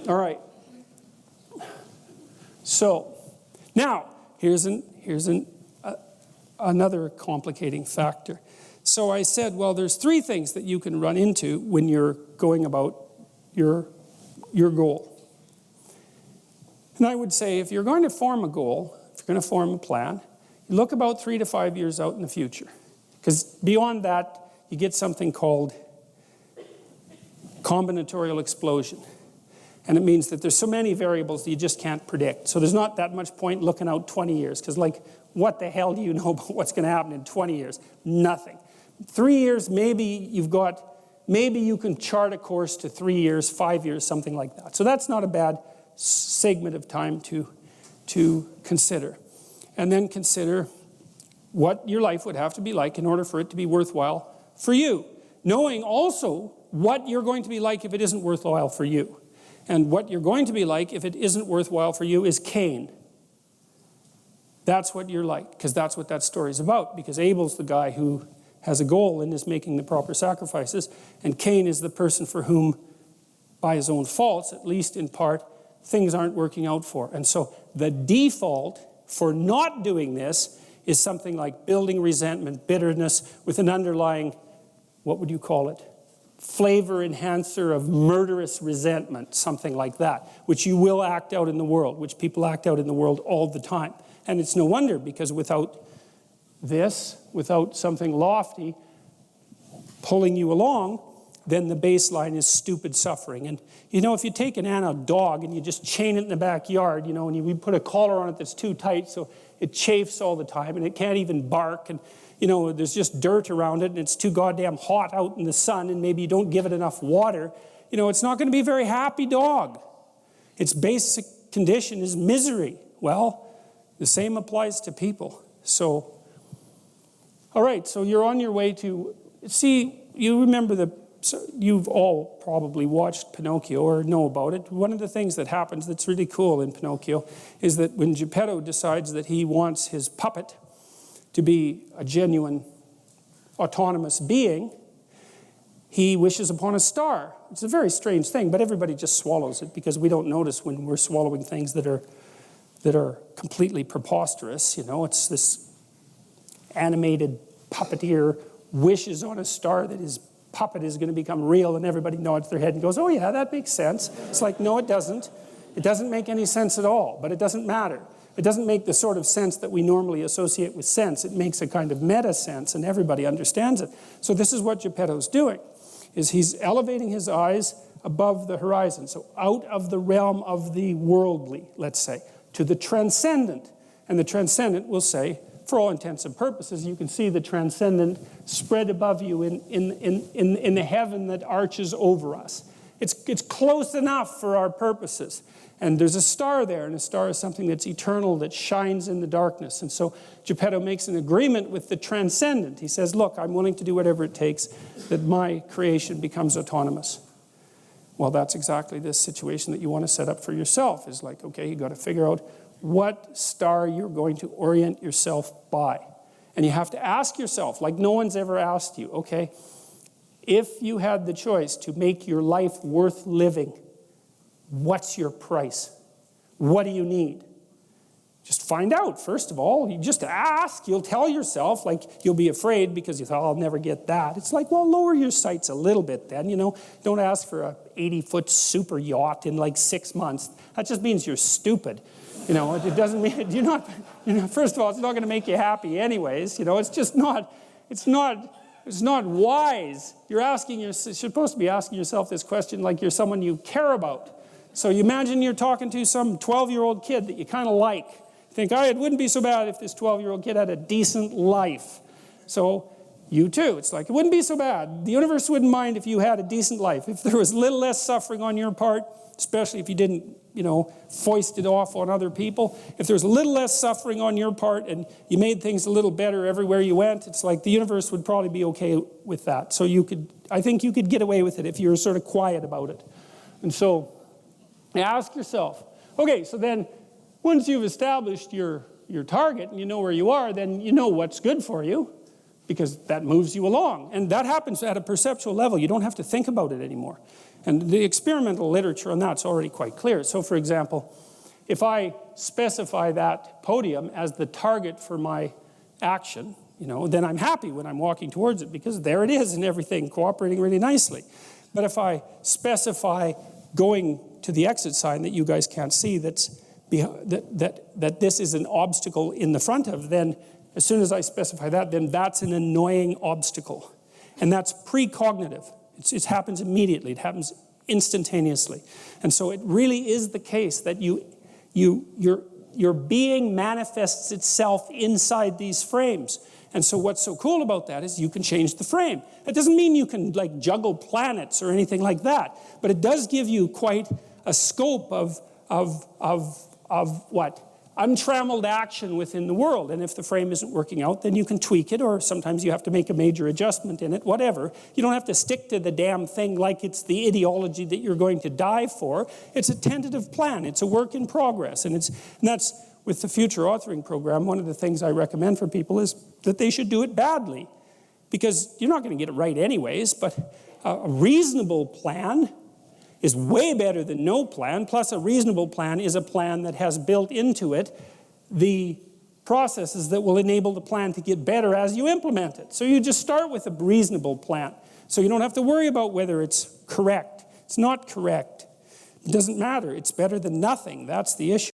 All right. So, now, here's another complicating factor. So I said, well, there's three things that you can run into when you're going about your goal. And I would say, if you're going to form a goal, if you're going to form a plan, you look about 3 to 5 years out in the future. Because beyond that, you get something called combinatorial explosion. And it means that there's so many variables that you just can't predict. So there's not that much point looking out 20 years. Because like, what the hell do you know about what's going to happen in 20 years? Nothing. 3 years, maybe you can chart a course to 3 years, 5 years, something like that. So that's not a bad segment of time to consider. And then consider what your life would have to be like in order for it to be worthwhile for you. Knowing also what you're going to be like if it isn't worthwhile for you. And what you're going to be like if it isn't worthwhile for you is Cain. That's what you're like, because that's what that story's about. Because Abel's the guy who has a goal and is making the proper sacrifices. And Cain is the person for whom, by his own faults, at least in part, things aren't working out for. And so the default for not doing this is something like building resentment, bitterness, with an underlying, what would you call it? Flavor enhancer of murderous resentment, something like that, which you will act out in the world, which people act out in the world all the time. And it's no wonder, because without this, without something lofty pulling you along, then the baseline is stupid suffering. And you know, if you take a dog and you just chain it in the backyard, you know, and you put a collar on it that's too tight so it chafes all the time and it can't even bark, and you know, there's just dirt around it and it's too goddamn hot out in the sun, and maybe you don't give it enough water, you know, it's not going to be a very happy dog. Its basic condition is misery. Well, the same applies to people. So, all right, so you're on your way to, see, you remember you've all probably watched Pinocchio or know about it. One of the things that happens that's really cool in Pinocchio is that when Geppetto decides that he wants his puppet to be a genuine autonomous being, he wishes upon a star. It's a very strange thing, but everybody just swallows it because we don't notice when we're swallowing things that are completely preposterous. You know, it's this animated puppeteer wishes on a star that his puppet is going to become real, and everybody nods their head and goes, oh yeah, that makes sense. It's like, no, it doesn't. It doesn't make any sense at all, but it doesn't matter. It doesn't make the sort of sense that we normally associate with sense. It makes a kind of meta sense, and everybody understands it. So this is what Geppetto's doing, is he's elevating his eyes above the horizon, so out of the realm of the worldly, let's say, to the transcendent. And the transcendent will say, for all intents and purposes, you can see the transcendent spread above you in the heaven that arches over us. It's close enough for our purposes. And there's a star there, and a star is something that's eternal, that shines in the darkness. And so Geppetto makes an agreement with the transcendent. He says, look, I'm willing to do whatever it takes that my creation becomes autonomous. Well, that's exactly this situation that you want to set up for yourself. Is like, okay, you got to figure out what star you're going to orient yourself by. And you have to ask yourself, like no one's ever asked you, okay, if you had the choice to make your life worth living, what's your price? What do you need? Just find out, first of all. You just ask. You'll tell yourself, like, you'll be afraid because you thought, I'll never get that. It's like, well, lower your sights a little bit then, you know. Don't ask for a 80-foot super yacht in like 6 months. That just means you're stupid. You know, it doesn't mean, you're not, first of all, it's not going to make you happy anyways. You know, it's just not, it's not wise. You're supposed to be asking yourself this question like you're someone you care about. So you imagine you're talking to some 12-year-old kid that you kind of like. Think, it wouldn't be so bad if this 12-year-old kid had a decent life. So you too, it's like, it wouldn't be so bad. The universe wouldn't mind if you had a decent life. If there was a little less suffering on your part, especially if you didn't, you know, foist it off on other people. If there's a little less suffering on your part and you made things a little better everywhere you went, it's like the universe would probably be okay with that. So I think you could get away with it if you were sort of quiet about it. And so ask yourself, okay, so then once you've established your target and you know where you are, then you know what's good for you, because that moves you along. And that happens at a perceptual level. You don't have to think about it anymore. And the experimental literature on that's already quite clear. So for example, if I specify that podium as the target for my action, then I'm happy when I'm walking towards it because there it is and everything cooperating really nicely. But if I specify going to the exit sign that you guys can't see that this is an obstacle in the front of, then as soon as I specify that, then that's an annoying obstacle. And that's precognitive. It happens immediately. It happens instantaneously. And so it really is the case that your being manifests itself inside these frames. And so what's so cool about that is you can change the frame. It doesn't mean you can like juggle planets or anything like that, but it does give you quite a scope of what? Untrammeled action within the world. And if the frame isn't working out, then you can tweak it, or sometimes you have to make a major adjustment in it, whatever. You don't have to stick to the damn thing like it's the ideology that you're going to die for. It's a tentative plan. It's a work in progress. And that's with the future authoring program, one of the things I recommend for people is that they should do it badly. Because you're not going to get it right anyways, but a reasonable plan is way better than no plan. Plus, a reasonable plan is a plan that has built into it the processes that will enable the plan to get better as you implement it. So you just start with a reasonable plan. So you don't have to worry about whether it's correct. It's not correct. It doesn't matter. It's better than nothing. That's the issue.